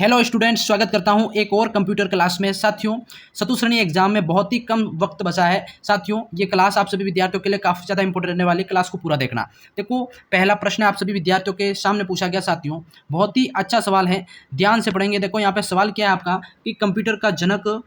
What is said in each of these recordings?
Hello students, स्वागत करता हूं एक और कंप्यूटर क्लास में। साथियों, चतुश्रेणी एग्जाम में बहुत ही कम वक्त बचा है। साथियों, ये क्लास आप सभी विद्यार्थियों के लिए काफ़ी ज़्यादा इंपॉर्टेंट रहने वाली, क्लास को पूरा देखना। देखो, पहला प्रश्न आप सभी विद्यार्थियों के सामने पूछा गया। साथियों, बहुत ही अच्छा सवाल है, ध्यान से पढ़ेंगे। देखो यहाँ पे सवाल क्या है आपका कि कंप्यूटर का जनक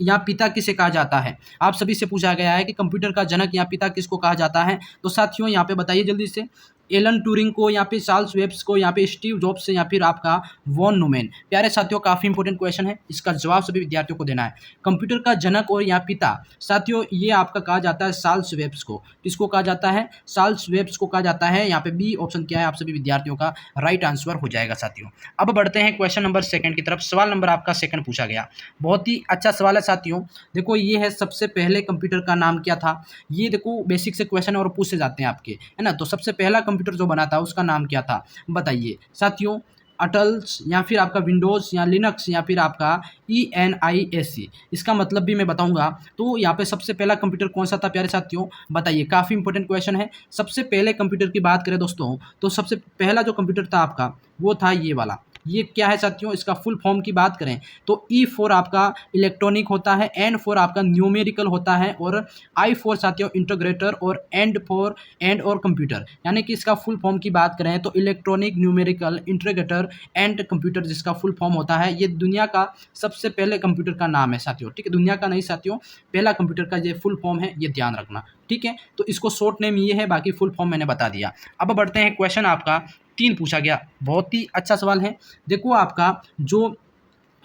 या पिता किसे कहा जाता है। आप सभी से पूछा गया है कि कंप्यूटर का जनक या पिता किसको कहा जाता है। तो साथियों, यहाँ पे बताइए जल्दी से। एलन ट्यूरिंग को, यहाँ पे चार्ल्स वेब्स को, यहाँ पे स्टीव जॉब्स, या फिर आपका वॉन न्यूमैन। प्यारे साथियों, काफ़ी इंपॉर्टेंट क्वेश्चन है, इसका जवाब सभी विद्यार्थियों को देना है। कंप्यूटर का जनक और या पिता, साथियों ये आपका कहा जाता है चार्ल्स वेब्स को। किसको कहा जाता है? चार्ल्स वेब्स को कहा जाता है। यहाँ पे बी ऑप्शन क्या है आप सभी विद्यार्थियों का राइट आंसर हो जाएगा। साथियों, अब बढ़ते हैं क्वेश्चन नंबर सेकंड की तरफ। सवाल नंबर आपका सेकंड पूछा गया, बहुत ही अच्छा सवाल है। साथियों देखो, ये है सबसे पहले कंप्यूटर का नाम क्या था। ये देखो बेसिक से क्वेश्चन और पूछे जाते हैं आपके, है ना। तो सबसे पहला कंप्यूटर जो बना था उसका नाम क्या था, बताइए। साथियों, अटल्स, या फिर आपका विंडोज़, या लिनक्स, या फिर आपका ENISC। इसका मतलब भी मैं बताऊंगा। तो यहाँ पे सबसे पहला कंप्यूटर कौन सा था प्यारे साथियों, बताइए। काफ़ी इंपॉर्टेंट क्वेश्चन है। सबसे पहले कंप्यूटर की बात करें दोस्तों, तो सबसे पहला जो कंप्यूटर था आपका वो था ये वाला। ये क्या है साथियों, इसका फुल फॉर्म की बात करें तो E फॉर आपका इलेक्ट्रॉनिक होता है, N फॉर आपका न्यूमेरिकल होता है, और I फॉर साथियों इंटीग्रेटर, और एंड फॉर एंड और कंप्यूटर। यानी कि इसका फुल फॉर्म की बात करें तो electronic, numerical, integrator and computer जिसका फुल फॉर्म होता है। ये दुनिया का सबसे पहले कंप्यूटर का नाम है साथियों, ठीक है। दुनिया का नहीं साथियों, पहला कंप्यूटर का ये फुल फॉर्म है, ये ध्यान रखना, ठीक है। तो इसको शॉर्ट नेम ये है, बाकी फुल फॉर्म मैंने बता दिया। अब बढ़ते हैं क्वेश्चन आपका 3 पूछा गया, बहुत ही अच्छा सवाल है। देखो, आपका जो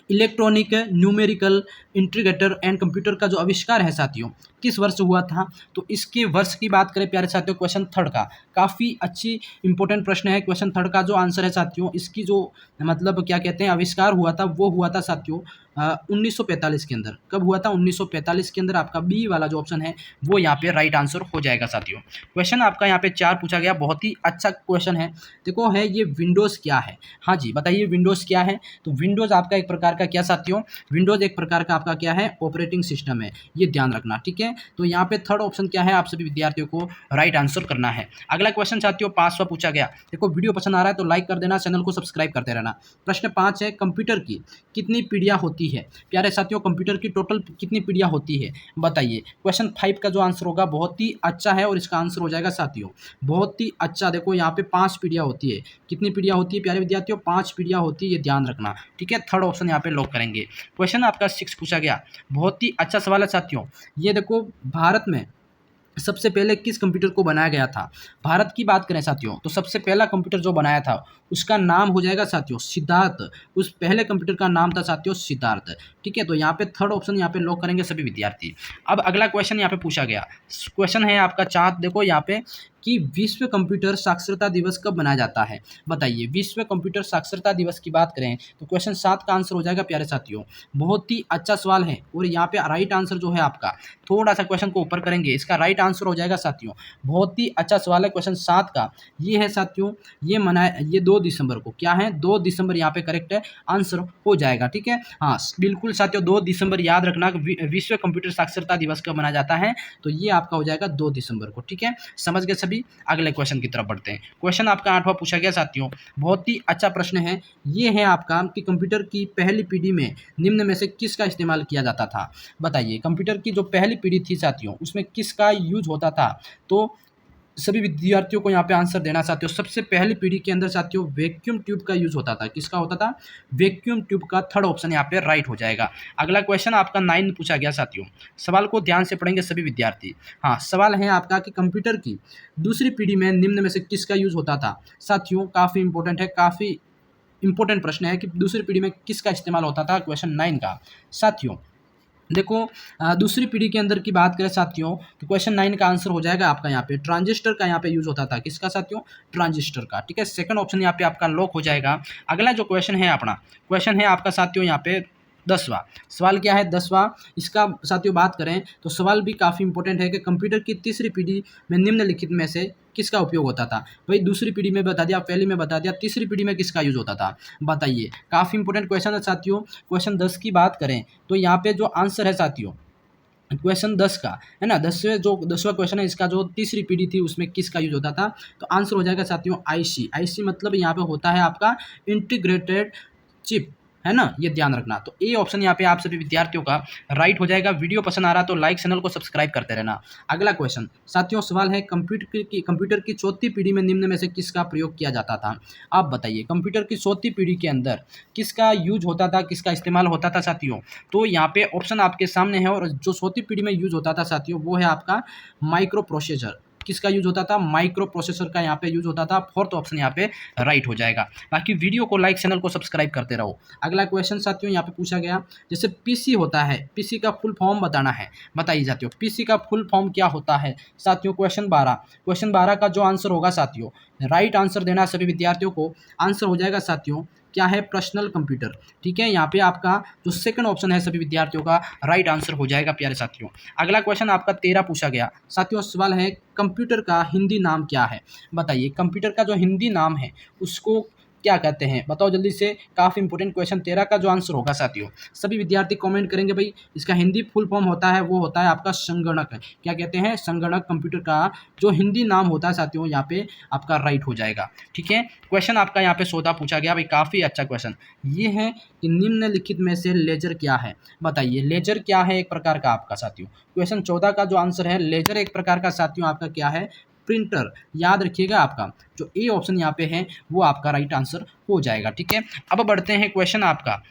electronic, numerical, integrator and computer का जो आविष्कार है साथियों, किस वर्ष हुआ था। तो इसके वर्ष की बात करें प्यारे साथियों, क्वेश्चन थर्ड का काफ़ी अच्छी इंपॉर्टेंट प्रश्न है। क्वेश्चन थर्ड का जो आंसर है साथियों, इसकी जो मतलब क्या कहते हैं आविष्कार हुआ था, वो हुआ था साथियों 1945 के अंदर। कब हुआ था? 1945 के अंदर। आपका बी वाला जो ऑप्शन है वो यहाँ पे राइट आंसर हो जाएगा साथियों। क्वेश्चन आपका यहाँ पे 4 पूछा गया, बहुत ही अच्छा क्वेश्चन है। देखो, है ये विंडोज़ क्या है। हाँ जी, बताइए विंडोज़ क्या है। तो विंडोज़ आपका एक प्रकार का क्या साथियों, विंडोज़ एक प्रकार का आपका क्या है, ऑपरेटिंग सिस्टम है, ये ध्यान रखना, ठीक है। तो यहाँ पे थर्ड ऑप्शन क्या है, आप सभी विद्यार्थियों को राइट आंसर करना है। अगला क्वेश्चन साथियों 5वां पूछा गया। देखो, वीडियो पसंद आ रहा है तो लाइक कर देना, चैनल को सब्सक्राइब करते रहना। प्रश्न 5 है, कंप्यूटर की कितनी पीढ़ियाँ होती है। प्यारे साथियों, कंप्यूटर की टोटल कितनी पीढ़ियाँ होती है, बताइए। क्वेश्चन 5 का जो आंसर होगा बहुत ही अच्छा है, और इसका आंसर हो जाएगा साथियों बहुत ही अच्छा। देखो, यहाँ पे 5 पीढ़ियाँ होती है। कितनी पीढ़ियाँ होती है प्यारे विद्यार्थियों? 5 पीढ़ियाँ होती है, ये ध्यान रखना, ठीक है। थर्ड ऑप्शन यहाँ पे लॉक करेंगे। क्वेश्चन आपका 6 पूछा गया, बहुत ही अच्छा सवाल है साथियों। ये देखो, भारत में सबसे पहले किस कंप्यूटर को बनाया गया था। भारत की बात करें साथियों, तो सबसे पहला कंप्यूटर जो बनाया था उसका नाम हो जाएगा साथियों सिद्धार्थ। उस पहले कंप्यूटर का नाम था साथियों सिद्धार्थ, ठीक है। तो यहाँ पे थर्ड ऑप्शन यहाँ पे लॉक करेंगे सभी विद्यार्थी। अब अगला क्वेश्चन यहाँ पे पूछा गया, क्वेश्चन है आपका 4। देखो यहाँ पे कि विश्व कंप्यूटर साक्षरता दिवस कब मनाया जाता है, बताइए। विश्व कंप्यूटर साक्षरता दिवस की बात करें तो क्वेश्चन 7 का आंसर हो जाएगा प्यारे साथियों। बहुत ही अच्छा सवाल है, और यहाँ पे राइट आंसर जो है आपका, थोड़ा सा क्वेश्चन को ऊपर करेंगे, इसका राइट आंसर हो जाएगा साथियों। बहुत ही अच्छा सवाल है क्वेश्चन 7 का, ये है साथियों। ये 2 दिसंबर को क्या है, 2 दिसंबर यहाँ पे करेक्ट है आंसर हो जाएगा, ठीक है। हाँ बिल्कुल साथियों, 2 दिसंबर याद रखना। विश्व कंप्यूटर साक्षरता दिवस कब मनाया जाता है, तो ये आपका हो जाएगा 2 दिसंबर को, ठीक है। समझ गए सभी। अगले क्वेश्चन की तरफ बढ़ते हैं। क्वेश्चन आपका 8वां पूछा गया साथियों, बहुत ही अच्छा प्रश्न है। ये है आपका कि कंप्यूटर की पहली पीढ़ी में निम्न में से किसका इस्तेमाल किया जाता था, बताइए। कंप्यूटर की जो पहली पीढ़ी थी साथियों, उसमें किसका यूज होता था। तो सभी विद्यार्थियों को यहाँ पे आंसर देना साथियों। सबसे पहली पीढ़ी के अंदर साथियों वैक्यूम ट्यूब का यूज होता था। किसका होता था? वैक्यूम ट्यूब का। थर्ड ऑप्शन यहाँ पे राइट हो जाएगा। अगला क्वेश्चन आपका 9 पूछा गया साथियों, सवाल को ध्यान से पढ़ेंगे सभी विद्यार्थी। हाँ, सवाल है आपका कि कंप्यूटर की दूसरी पीढ़ी में निम्न में से किसका यूज होता था। साथियों काफ़ी इंपॉर्टेंट है, काफ़ी इंपॉर्टेंट प्रश्न है कि दूसरी पीढ़ी में किसका इस्तेमाल होता था, क्वेश्चन 9 का। साथियों देखो, दूसरी पीढ़ी के अंदर की बात करें साथियों, तो क्वेश्चन 9 का आंसर हो जाएगा आपका यहाँ पे ट्रांजिस्टर का। यहाँ पे यूज होता था किसका साथियों? ट्रांजिस्टर का, ठीक है। सेकंड ऑप्शन यहाँ पे आपका लॉक हो जाएगा। अगला जो क्वेश्चन है अपना, क्वेश्चन है आपका साथियों यहाँ पे 10वां। सवाल क्या है 10वां, इसका साथियों बात करें तो सवाल भी काफ़ी इंपॉर्टेंट है कि कंप्यूटर की तीसरी पीढ़ी में निम्नलिखित में से किसका उपयोग होता था। भाई दूसरी पीढ़ी में बता दिया, पहली में बता दिया, तीसरी पीढ़ी में किसका यूज होता था, बताइए। काफ़ी इंपॉर्टेंट क्वेश्चन है साथियों। क्वेश्चन 10 की बात करें तो यहाँ पे जो आंसर है साथियों क्वेश्चन 10 का, है ना, 10वां क्वेश्चन है, इसका जो तीसरी पीढ़ी थी उसमें किसका यूज होता था, तो आंसर हो जाएगा साथियों आईसी। आईसी मतलब यहाँ पे होता है आपका इंटीग्रेटेड चिप, है ना, ये ध्यान रखना। तो ए ऑप्शन यहाँ पे आप सभी विद्यार्थियों का राइट हो जाएगा। वीडियो पसंद आ रहा तो लाइक, चैनल को सब्सक्राइब करते रहना। अगला क्वेश्चन साथियों, सवाल है कंप्यूटर की चौथी पीढ़ी में निम्न में से किसका प्रयोग किया जाता था? आप बताइए, कंप्यूटर की चौथी पीढ़ी के अंदर किसका यूज होता था, किसका इस्तेमाल होता था साथियों? तो यहाँ पे ऑप्शन आपके सामने है, और जो चौथी पीढ़ी में यूज होता था साथियों वो है आपका माइक्रो प्रोसेसर। किसका यूज होता था? माइक्रो प्रोसेसर का यहाँ पे यूज होता था। फोर्थ ऑप्शन यहाँ पे राइट हो जाएगा। बाकी वीडियो को लाइक, चैनल को सब्सक्राइब करते रहो। अगला क्वेश्चन साथियों यहाँ पे पूछा गया, जैसे पीसी होता है, पीसी का फुल फॉर्म बताना है। बताइए साथियों, पीसी का फुल फॉर्म क्या होता है साथियों? क्वेश्चन 12 का जो आंसर होगा साथियों, राइट आंसर देना सभी विद्यार्थियों को। आंसर हो जाएगा साथियों क्या है? Personal computer. ठीक है, यहाँ पे आपका जो सेकंड ऑप्शन है सभी विद्यार्थियों का राइट आंसर हो जाएगा प्यारे साथियों। अगला क्वेश्चन आपका 13 पूछा गया साथियों। सवाल है कंप्यूटर का हिंदी नाम क्या है? बताइए, कंप्यूटर का जो हिंदी नाम है उसको क्या कहते हैं? बताओ जल्दी से। काफ़ी इंपॉर्टेंट क्वेश्चन 13 का जो आंसर होगा साथियों, सभी विद्यार्थी कमेंट करेंगे भाई। इसका हिंदी फुल फॉर्म होता है, वो होता है आपका संगणक। क्या कहते हैं? संगणक। कंप्यूटर का जो हिंदी नाम होता है साथियों, यहाँ पे आपका राइट हो जाएगा। ठीक है, क्वेश्चन आपका यहाँ पे 14 पूछा गया भाई, काफ़ी अच्छा क्वेश्चन ये है कि निम्नलिखित में से लेजर क्या है? बताइए, लेजर क्या है? एक प्रकार का आपका साथियों क्वेश्चन 14 का जो आंसर है, लेजर एक प्रकार का साथियों आपका क्या है? प्रिंटर। याद रखिएगा, आपका जो ए ऑप्शन यहाँ पे है वो आपका राइट आंसर हो जाएगा। ठीक है, अब बढ़ते हैं क्वेश्चन आपका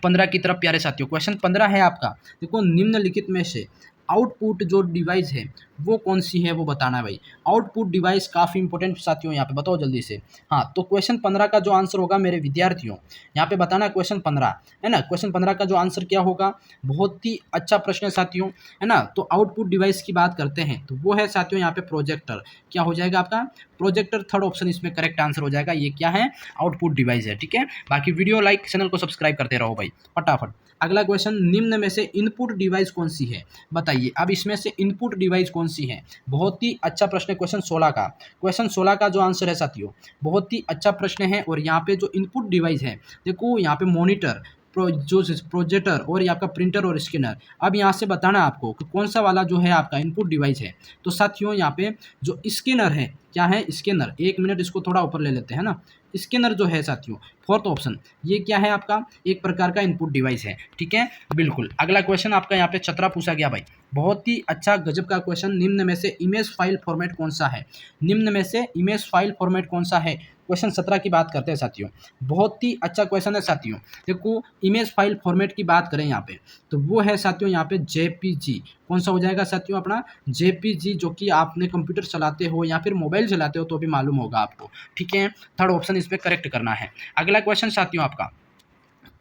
15 की तरफ प्यारे साथियों। क्वेश्चन 15 है आपका, देखो निम्नलिखित में से आउटपुट जो डिवाइस है वो कौन सी है, वो बताना है भाई। आउटपुट डिवाइस काफ़ी इंपॉर्टेंट साथियों, यहाँ पे बताओ जल्दी से। हाँ, तो क्वेश्चन 15 का जो आंसर होगा मेरे विद्यार्थियों, यहाँ पे बताना है क्वेश्चन 15 है ना। क्वेश्चन 15 का जो आंसर क्या होगा? बहुत ही अच्छा प्रश्न है साथियों, है ना। तो आउटपुट डिवाइस की बात करते हैं तो वो है साथियों यहाँ पे प्रोजेक्टर। क्या हो जाएगा आपका? प्रोजेक्टर। थर्ड ऑप्शन इसमें करेक्ट आंसर हो जाएगा। ये क्या है? आउटपुट डिवाइस है। ठीक है, बाकी वीडियो लाइक, चैनल को सब्सक्राइब करते रहो भाई फटाफट। अगला क्वेश्चन, निम्न में से इनपुट डिवाइस कौन सी है? बताइए, अब इसमें से इनपुट डिवाइस कौन सी है? बहुत ही अच्छा प्रश्न है क्वेश्चन 16 का। क्वेश्चन 16 का जो आंसर है साथियों, बहुत ही अच्छा प्रश्न है। और यहाँ पे जो इनपुट डिवाइस है, देखो यहाँ पे मॉनिटर, जो प्रोजेक्टर और ये आपका प्रिंटर और स्कैनर। अब यहाँ से बताना आपको कि कौन सा वाला जो है आपका इनपुट डिवाइस है। तो साथियों यहाँ पे जो स्कैनर है, क्या है? स्कैनर। एक मिनट, इसको थोड़ा ऊपर ले लेते हैं ना। स्कैनर जो है साथियों, फोर्थ ऑप्शन, ये क्या है आपका? एक प्रकार का इनपुट डिवाइस है। ठीक है, बिल्कुल। अगला क्वेश्चन आपका यहाँ पे 17 पूछा गया भाई, बहुत ही अच्छा गजब का क्वेश्चन। निम्न में से इमेज फाइल फॉर्मेट कौन सा है? निम्न में से इमेज फाइल फॉर्मेट कौन सा है? क्वेश्चन 17 की बात करते हैं साथियों, बहुत ही अच्छा क्वेश्चन है साथियों। देखो, इमेज फाइल फॉर्मेट की बात करें यहाँ पे तो वो है साथियों यहाँ पे जेपीजी। कौन सा हो जाएगा साथियों? अपना जेपीजी, जो कि आपने कंप्यूटर चलाते हो या फिर मोबाइल चलाते हो तो भी मालूम होगा आपको। ठीक है, थर्ड ऑप्शन इसमें करेक्ट करना है। अगला क्वेश्चन साथियों आपका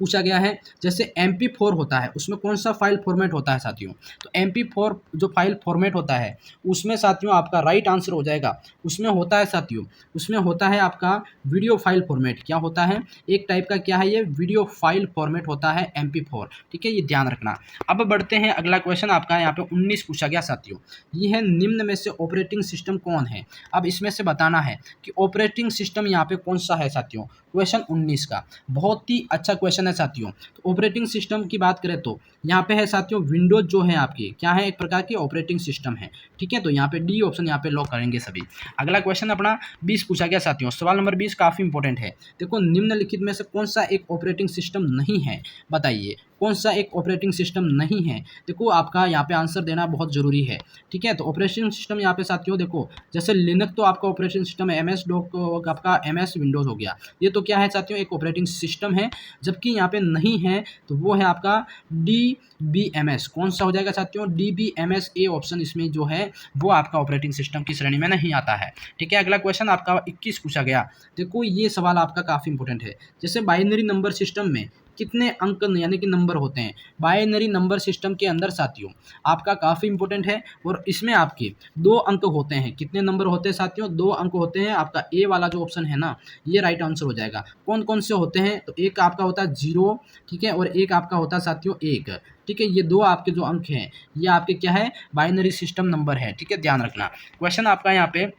पूछा गया है, जैसे MP4 होता है उसमें कौन सा फाइल फॉर्मेट होता है साथियों? तो MP4 जो फाइल फॉर्मेट होता है उसमें साथियों आपका राइट आंसर हो जाएगा, उसमें होता है साथियों, उसमें होता है आपका वीडियो फाइल फॉर्मेट। क्या होता है? एक टाइप का क्या है ये? वीडियो फाइल फॉर्मेट होता है MP4। ठीक है, ये ध्यान रखना। अब बढ़ते हैं, अगला क्वेश्चन आपका यहाँ पे 19 पूछा गया साथियों, ये है निम्न में से ऑपरेटिंग सिस्टम कौन है? अब इसमें से बताना है कि ऑपरेटिंग सिस्टम यहाँ पे कौन सा है साथियों। क्वेश्चन 19 का बहुत ही अच्छा क्वेश्चन है साथियों। तो ऑपरेटिंग सिस्टम की बात करें तो यहाँ पे है साथियों विंडोज, जो है आपकी क्या है? एक प्रकार की ऑपरेटिंग सिस्टम है। ठीक है, तो यहाँ पे डी ऑप्शन यहाँ पे लॉक करेंगे सभी। अगला क्वेश्चन अपना 20 पूछा गया साथियों। सवाल नंबर 20 काफ़ी इंपॉर्टेंट है। देखो, निम्नलिखित में से कौन सा एक ऑपरेटिंग सिस्टम नहीं है? बताइए, कौन सा एक ऑपरेटिंग सिस्टम नहीं है? देखो, आपका यहाँ पे आंसर देना बहुत ज़रूरी है। ठीक है, तो ऑपरेटिंग सिस्टम यहाँ पे साथियों देखो, जैसे लिनक्स तो आपका ऑपरेटिंग सिस्टम है, MS डॉक आपका MS विंडोज़ हो गया, ये तो क्या है साथियों? एक ऑपरेटिंग सिस्टम है। जबकि यहाँ पे नहीं है तो वो है आपका DBMS। कौन सा हो जाएगा साथियों? DBMS। ए ऑप्शन इसमें जो है वो आपका ऑपरेटिंग सिस्टम की श्रेणी में नहीं आता है। ठीक है, अगला क्वेश्चन आपका 21 पूछा गया। देखो, ये सवाल आपका काफ़ी इंपॉर्टेंट है। जैसे बाइनरी नंबर सिस्टम में कितने अंक यानी कि नंबर होते हैं? बाइनरी नंबर सिस्टम के अंदर साथियों आपका काफ़ी इंपॉर्टेंट है, और इसमें आपके 2 अंक होते हैं। कितने नंबर होते हैं साथियों? 2 अंक होते हैं। आपका ए वाला जो ऑप्शन है ना, ये राइट आंसर हो जाएगा। कौन कौन से होते हैं? तो एक आपका होता है 0, ठीक है, और एक आपका होता है साथियों 1। ठीक है, ये 2 आपके जो अंक हैं ये आपके क्या है? बाइनरी सिस्टम नंबर है। ठीक है, ध्यान रखना। क्वेश्चन आपका यहाँ पे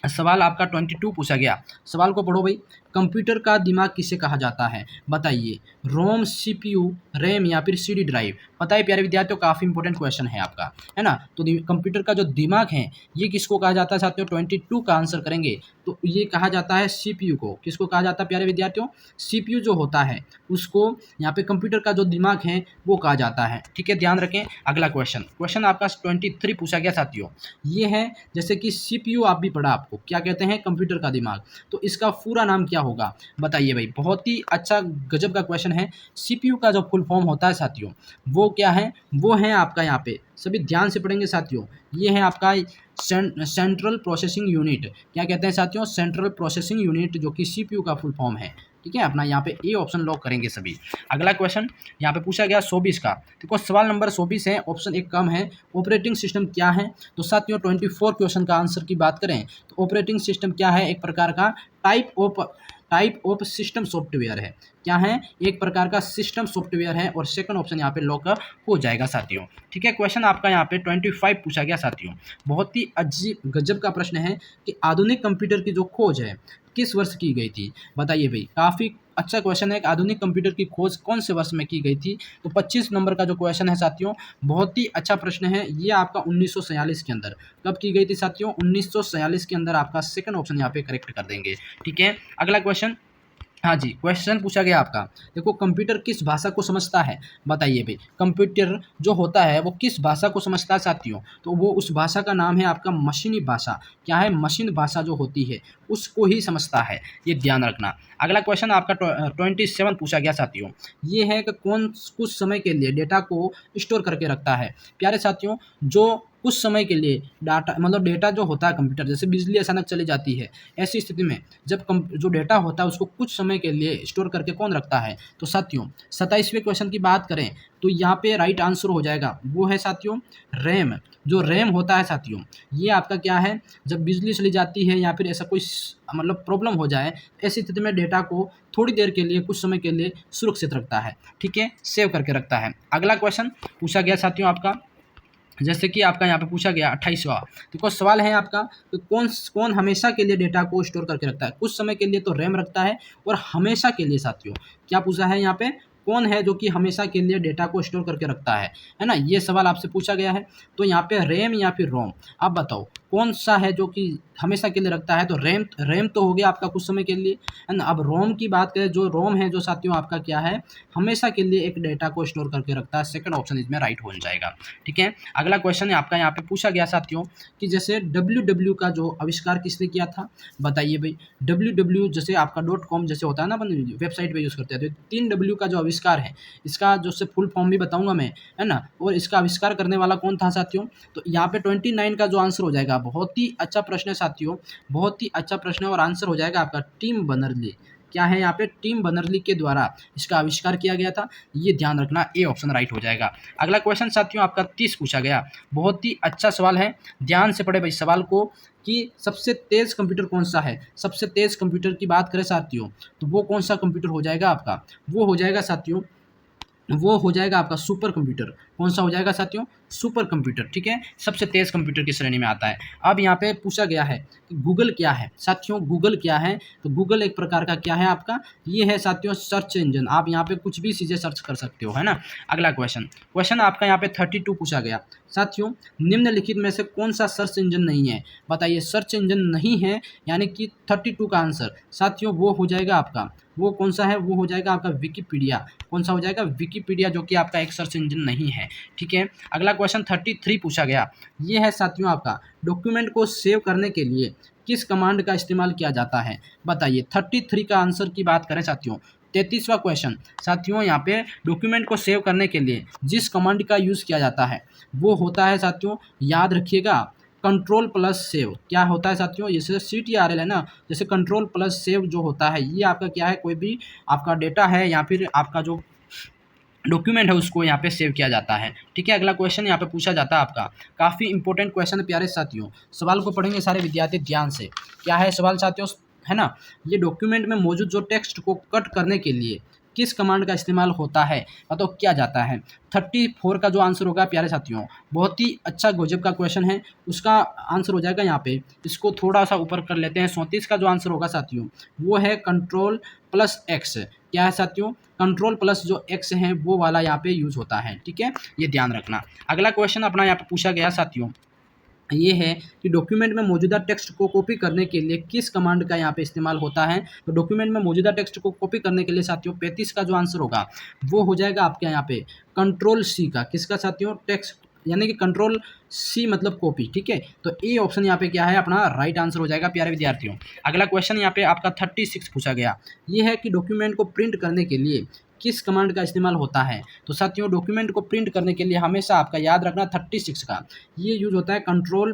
सवाल आपका 22 पूछा गया। सवाल को पढ़ो भाई। कंप्यूटर का दिमाग किसे कहा जाता है? बताइए। रोम, सीपीयू, रैम या फिर सीडी ड्राइव? पता है प्यारे विद्यार्थियों, काफ़ी इंपॉर्टेंट क्वेश्चन है आपका, है ना। तो कंप्यूटर का जो दिमाग है ये किसको कहा जाता है साथियों? 22 का आंसर करेंगे तो ये कहा जाता है सीपीयू को। किसको कहा जाता है प्यारे विद्यार्थियों? सीपीयू जो होता है उसको यहाँ पे कंप्यूटर का जो दिमाग है वो कहा जाता है। ठीक है, ध्यान रखें। अगला क्वेश्चन आपका 23 पूछा गया साथियों। ये है जैसे कि सीपीयू आप भी पढ़ा, आपको क्या कहते हैं? कंप्यूटर का दिमाग। तो इसका पूरा नाम क्या होगा? बताइए भाई। बहुत ही अच्छा गजब का क्वेश्चन है। सीपीयू का जो फुल फॉर्म होता है साथियों वो क्या है? वो है आपका, यहाँ पे सभी ध्यान से पढ़ेंगे साथियों, ये है आपका सेंट्रल प्रोसेसिंग यूनिट। क्या कहते हैं साथियों? सेंट्रल प्रोसेसिंग यूनिट, जो कि सीपीयू का फुल फॉर्म है। ठीक है, अपना यहाँ पे ए ऑप्शन लॉक करेंगे सभी। अगला क्वेश्चन यहाँ पे पूछा गया 24 का। देखो सवाल नंबर 24 है, ऑप्शन एक कम है। ऑपरेटिंग सिस्टम क्या है? तो साथियों 24 क्वेश्चन का आंसर की बात करें तो ऑपरेटिंग सिस्टम क्या है? एक प्रकार का टाइप ऑफ सिस्टम सॉफ्टवेयर है। क्या है? एक प्रकार का सिस्टम सॉफ्टवेयर है। और सेकंड ऑप्शन यहाँ पे लॉक हो जाएगा साथियों। ठीक है, क्वेश्चन आपका यहाँ पे 25 पूछा गया साथियों। बहुत ही अजीब गजब का प्रश्न है कि आधुनिक कंप्यूटर की जो खोज है किस वर्ष की गई थी? बताइए भाई। काफ़ी अच्छा क्वेश्चन है कि आधुनिक कंप्यूटर की खोज कौन से वर्ष में की गई थी? तो 25 नंबर का जो क्वेश्चन है साथियों, बहुत ही अच्छा प्रश्न है। ये आपका 1946 के अंदर कब की गई थी साथियों? 1946 के अंदर। आपका सेकंड ऑप्शन यहाँ पे करेक्ट कर देंगे। ठीक है, अगला क्वेश्चन। हाँ जी, क्वेश्चन पूछा गया आपका। देखो कंप्यूटर किस भाषा को समझता है? बताइए भाई। कंप्यूटर जो होता है वो किस भाषा को समझता है साथियों? तो वो उस भाषा का नाम है आपका मशीनी भाषा। क्या है? मशीन भाषा जो होती है उसको ही समझता है, ये ध्यान रखना। अगला क्वेश्चन आपका 27 पूछा गया साथियों। ये है कि कौन कुछ समय के लिए डेटा को स्टोर करके रखता है? प्यारे साथियों, जो कुछ समय के लिए डाटा मतलब डेटा जो होता है कंप्यूटर, जैसे बिजली अचानक चली जाती है, ऐसी स्थिति में जब जो डेटा होता है उसको कुछ समय के लिए स्टोर करके कौन रखता है? तो साथियों 27वें क्वेश्चन की बात करें तो यहाँ पे राइट आंसर हो जाएगा, वो है साथियों रैम। जो रैम होता है साथियों, ये आपका क्या है? जब बिजली चली जाती है या फिर ऐसा कोई मतलब प्रॉब्लम हो जाए, ऐसी स्थिति में डेटा को थोड़ी देर के लिए, कुछ समय के लिए सुरक्षित रखता है। ठीक है, सेव करके रखता है। अगला क्वेश्चन पूछा गया साथियों आपका, जैसे कि आपका यहाँ पे पूछा गया 28वां। देखो सवाल है आपका कि कौन हमेशा के लिए डेटा को स्टोर करके रखता है? कुछ समय के लिए तो रैम रखता है, और हमेशा के लिए साथियों क्या पूछा है यहाँ पे? कौन है जो कि हमेशा के लिए डेटा को स्टोर करके रखता है ना? ये सवाल आपसे पूछा गया है। तो यहाँ पे रैम या फिर रोम, आप बताओ कौन सा है जो कि हमेशा के लिए रखता है? तो रैम तो हो गया आपका कुछ समय के लिए, है ना। अब रोम की बात करें, जो रोम है जो साथियों आपका क्या है? हमेशा के लिए एक डेटा को स्टोर करके रखता है। सेकंड ऑप्शन इसमें राइट हो जाएगा। ठीक है, अगला क्वेश्चन है आपका यहाँ पे पूछा गया साथियों कि जैसे www का जो आविष्कार किसने किया था? बताइए भाई। www जैसे आपका .com जैसे होता है ना, अपन वेबसाइट पे यूज़ करते हैं, तो 3W का जो आविष्कार है, इसका जो से फुल फॉर्म भी बताऊंगा मैं, है ना। और इसका आविष्कार करने वाला कौन था साथियों? तो यहाँ पे 29 का जो आंसर हो जाएगा। बहुत ही अच्छा प्रश्न है साथियों, बहुत ही अच्छा प्रश्न है। और आंसर हो जाएगा आपका टिम बर्नर्स-ली। क्या है यहाँ पे? टिम बर्नर्स-ली के द्वारा इसका आविष्कार किया गया था। ये ध्यान रखना, ए ऑप्शन राइट हो जाएगा। अगला क्वेश्चन साथियों आपका 30 पूछा गया। बहुत ही अच्छा सवाल है, ध्यान से पढ़े भाई सवाल को, कि सबसे तेज़ कंप्यूटर कौन सा है? सबसे तेज़ कंप्यूटर की बात करें साथियों तो वो कौन सा कंप्यूटर हो जाएगा आपका? वो हो जाएगा साथियों, वो हो जाएगा आपका सुपर कंप्यूटर। कौन सा हो जाएगा साथियों? Super computer. ठीक है, सबसे तेज़ कंप्यूटर की श्रेणी में आता है। अब यहाँ पे पूछा गया है कि गूगल क्या है साथियों? गूगल क्या है? तो गूगल एक प्रकार का क्या है आपका? ये है साथियों सर्च इंजन। आप यहाँ पे कुछ भी चीज़ें सर्च कर सकते हो, है ना। अगला क्वेश्चन आपका यहाँ पे 32 पूछा गया साथियों। निम्नलिखित में से कौन सा सर्च इंजन नहीं है? बताइए। सर्च इंजन नहीं है यानी कि 32 का आंसर साथियों वो हो जाएगा आपका, वो कौन सा है? वो हो जाएगा आपका विकिपीडिया। कौन सा हो जाएगा? विकिपीडिया, जो कि आपका एक सर्च इंजन नहीं है। ठीक है, अगला क्वेश्चन 33 पूछा गया। ये है साथियों आपका, डॉक्यूमेंट को सेव करने के लिए किस कमांड का इस्तेमाल किया जाता है? बताइए। 33 का आंसर की बात करें साथियों, 33वां क्वेश्चन साथियों, यहाँ पे डॉक्यूमेंट को सेव करने के लिए जिस कमांड का यूज़ किया जाता है वो होता है साथियों, याद रखिएगा, Ctrl+सेव। क्या होता है साथियों? जैसे CTRL है ना, जैसे Ctrl+सेव जो होता है, ये आपका क्या है? कोई भी आपका डेटा है या फिर आपका जो डॉक्यूमेंट है उसको यहाँ पे सेव किया जाता है। ठीक है, अगला क्वेश्चन यहाँ पे पूछा जाता है आपका, काफ़ी इंपॉर्टेंट क्वेश्चन है प्यारे साथियों। सवाल को पढ़ेंगे सारे विद्यार्थी ध्यान से। क्या है सवाल साथियों? है ना, ये डॉक्यूमेंट में मौजूद जो टेक्स्ट को कट करने के लिए किस कमांड का इस्तेमाल होता है, बताओ क्या जाता है। 34 का जो आंसर होगा प्यारे साथियों, बहुत ही अच्छा गजब का क्वेश्चन है, उसका आंसर हो जाएगा यहाँ पे, इसको थोड़ा सा ऊपर कर लेते हैं। 34 का जो आंसर होगा साथियों वो है कंट्रोल प्लस एक्स। क्या है साथियों, कंट्रोल प्लस जो एक्स है वो वाला यहाँ पे यूज होता है, ठीक है, ये ध्यान रखना। अगला क्वेश्चन अपना यहाँ पे पूछा गया साथियों, ये है कि डॉक्यूमेंट में मौजूदा टेक्स्ट को कॉपी करने के लिए किस कमांड का यहाँ पे इस्तेमाल होता है। तो डॉक्यूमेंट में मौजूदा टेक्स्ट को कॉपी करने के लिए साथियों 35 का जो आंसर होगा वो हो जाएगा आपके यहाँ पे कंट्रोल सी का। किसका साथियों, टेक्स्ट यानी कि कंट्रोल सी मतलब कॉपी, ठीक है। तो ए ऑप्शन यहाँ पे क्या है अपना राइट आंसर हो जाएगा प्यारे विद्यार्थियों। अगला क्वेश्चन यहाँ पे आपका 36 पूछा गया, ये है कि डॉक्यूमेंट को प्रिंट करने के लिए किस कमांड का इस्तेमाल होता है। तो साथियों डॉक्यूमेंट को प्रिंट करने के लिए हमेशा आपका याद रखना 36 का ये यूज होता है कंट्रोल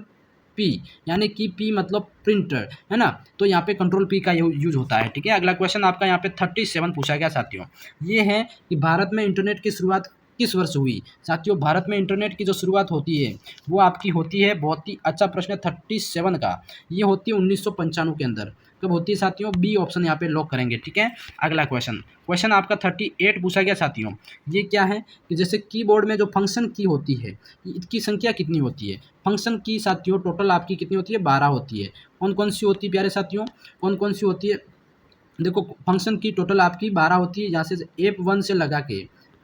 पी, यानी कि पी मतलब प्रिंटर है ना, तो यहाँ पे कंट्रोल पी का यूज होता है, ठीक है। अगला क्वेश्चन आपका यहाँ पे 37 पूछा गया साथियों, ये है कि भारत में इंटरनेट की शुरुआत किस वर्ष हुई। साथियों भारत में इंटरनेट की जो शुरुआत होती है वो आपकी होती है, बहुत ही अच्छा प्रश्न है 37 का, ये होती है 1995 के अंदर। कब होती है साथियों, बी ऑप्शन यहाँ पे लॉक करेंगे, ठीक है। अगला क्वेश्चन आपका 38 पूछा गया साथियों, ये क्या है कि जैसे कीबोर्ड में जो फंक्शन की होती है इसकी संख्या कितनी होती है। फंक्शन की साथियों टोटल आपकी कितनी होती है, 12 होती है। कौन कौन सी होती है प्यारे साथियों, कौन कौन सी होती है, देखो फंक्शन की टोटल आपकी 12 होती है, जहाँ से F1 से लगा के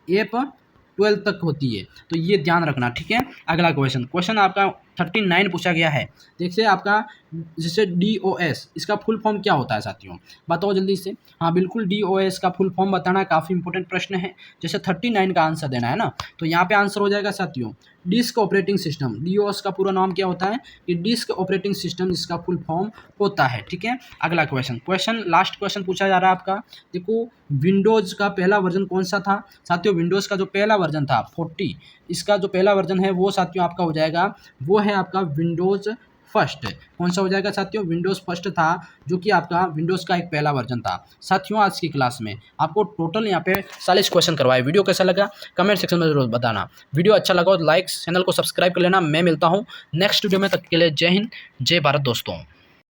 F12 तक होती है, तो ये ध्यान रखना, ठीक है। अगला क्वेश्चन आपका 39 पूछा गया है, देखिए आपका जैसे DOS इसका फुल फॉर्म क्या होता है साथियों, बताओ जल्दी से। हाँ बिल्कुल, DOS का फुल फॉर्म बताना काफ़ी इंपॉर्टेंट प्रश्न है, जैसे 39 का आंसर देना है ना, तो यहाँ पे आंसर हो जाएगा साथियों डिस्क ऑपरेटिंग सिस्टम। DOS का पूरा नाम क्या होता है कि डिस्क ऑपरेटिंग सिस्टम इसका फुल फॉर्म होता है, ठीक है। अगला क्वेश्चन लास्ट क्वेश्चन पूछा जा रहा है आपका, देखो विंडोज़ का पहला वर्जन कौन सा था साथियों। विंडोज़ का जो पहला वर्जन था 40, इसका जो पहला वर्जन है वो साथियों आपका हो जाएगा, वो है आपका विंडोज़ फर्स्ट। कौन सा हो जाएगा साथियों, विंडोज़ फर्स्ट था, जो कि आपका विंडोज़ का एक पहला वर्जन था। साथियों आज की क्लास में आपको टोटल यहाँ पे 40 क्वेश्चन करवाए। वीडियो कैसा लगा कमेंट सेक्शन में जरूर बताना। वीडियो अच्छा लगा तो लाइक, चैनल को सब्सक्राइब कर लेना। मैं मिलता हूँ नेक्स्ट वीडियो में, तक के लिए जय हिंद जय भारत दोस्तों।